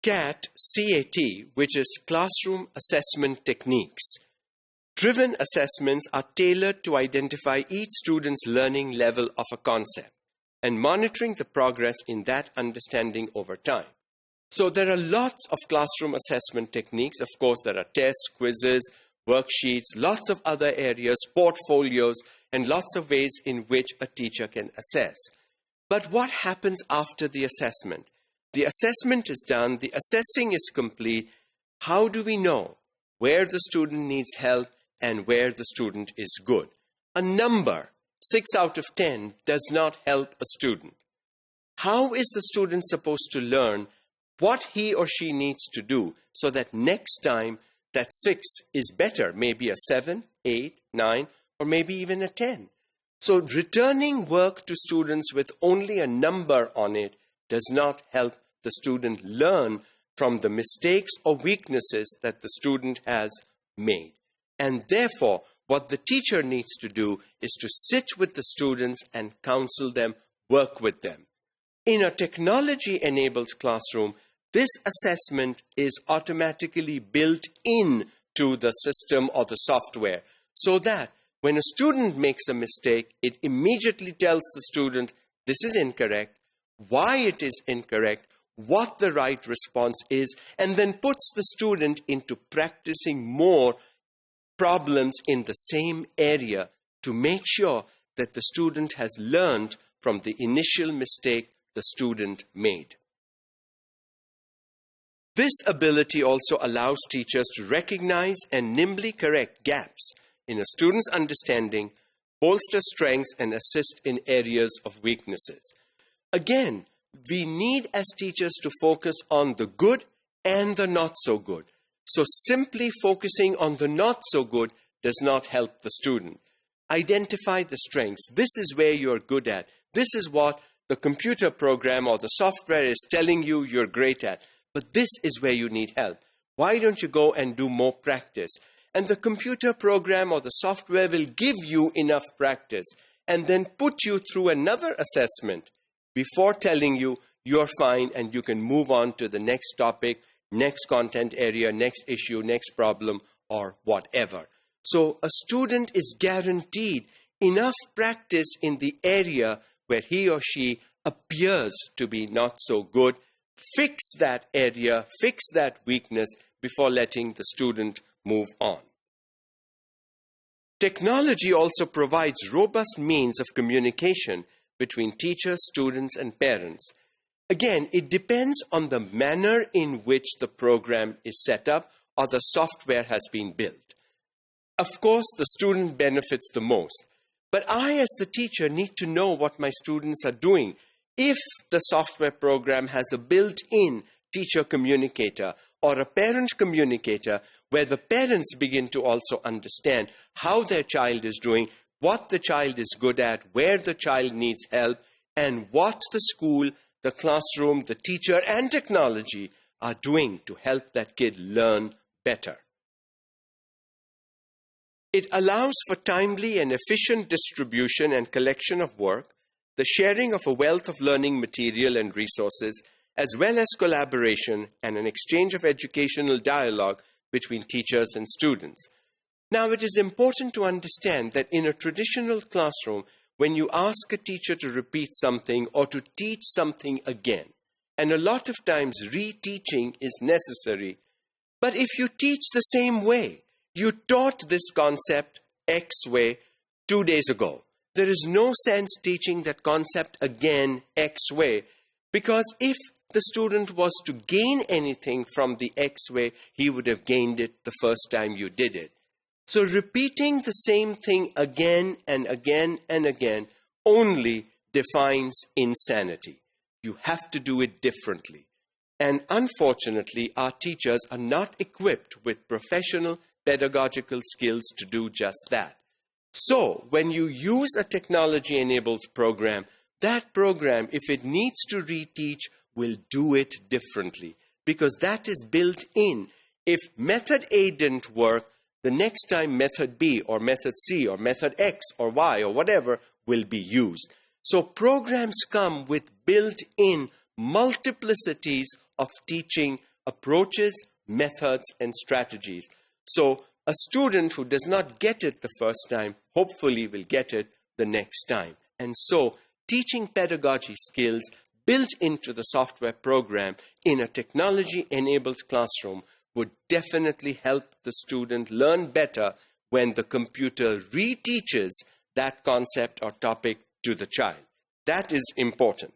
CAT, which is Classroom Assessment Techniques. Driven assessments are tailored to identify each student's learning level of a concept and monitoring the progress in that understanding over time. So there are lots of classroom assessment techniques. Of course, there are tests, quizzes, worksheets, lots of other areas, portfolios, and lots of ways in which a teacher can assess. But what happens after the assessment? The assessment is done, the assessing is complete. How do we know where the student needs help and where the student is good? A number, 6 out of 10, does not help a student. How is the student supposed to learn what he or she needs to do so that next time that 6 is better, maybe a 7, 8, 9, or maybe even a 10? So returning work to students with only a number on it does not help the student learn from the mistakes or weaknesses that the student has made. And therefore, what the teacher needs to do is to sit with the students and counsel them, work with them. In a technology-enabled classroom, this assessment is automatically built into the system or the software so that when a student makes a mistake, it immediately tells the student, this is incorrect, why it is incorrect, what the right response is, and then puts the student into practicing more problems in the same area to make sure that the student has learned from the initial mistake the student made. This ability also allows teachers to recognize and nimbly correct gaps in a student's understanding, bolster strengths, and assist in areas of weaknesses. Again, we need as teachers to focus on the good and the not so good. So simply focusing on the not so good does not help the student. Identify the strengths. This is where you're good at. This is what the computer program or the software is telling you you're great at. But this is where you need help. Why don't you go and do more practice? And the computer program or the software will give you enough practice and then put you through another assessment before telling you you're fine and you can move on to the next topic, next content area, next issue, next problem, or whatever. So a student is guaranteed enough practice in the area where he or she appears to be not so good. Fix that area, fix that weakness before letting the student move on. Technology also provides robust means of communication between teachers, students, and parents. Again, it depends on the manner in which the program is set up or the software has been built. Of course, the student benefits the most, but I, as the teacher, need to know what my students are doing. If the software program has a built-in teacher communicator or a parent communicator where the parents begin to also understand how their child is doing, what the child is good at, where the child needs help, and what the school, the classroom, the teacher, and technology are doing to help that kid learn better. It allows for timely and efficient distribution and collection of work, the sharing of a wealth of learning material and resources, as well as collaboration and an exchange of educational dialogue between teachers and students. Now, it is important to understand that in a traditional classroom, when you ask a teacher to repeat something or to teach something again, and a lot of times reteaching is necessary, but if you teach the same way, you taught this concept X way 2 days ago, there is no sense teaching that concept again X way, because if the student was to gain anything from the X way, he would have gained it the first time you did it. So repeating the same thing again and again and again only defines insanity. You have to do it differently. And unfortunately, our teachers are not equipped with professional pedagogical skills to do just that. So when you use a technology-enabled program, that program, if it needs to reteach, will do it differently because that is built in. If method A didn't work, the next time method B or method C or method X or Y or whatever will be used. So programs come with built-in multiplicities of teaching approaches, methods, and strategies. So a student who does not get it the first time, hopefully will get it the next time. And so teaching pedagogy skills built into the software program in a technology-enabled classroom would definitely help the student learn better when the computer reteaches that concept or topic to the child. That is important.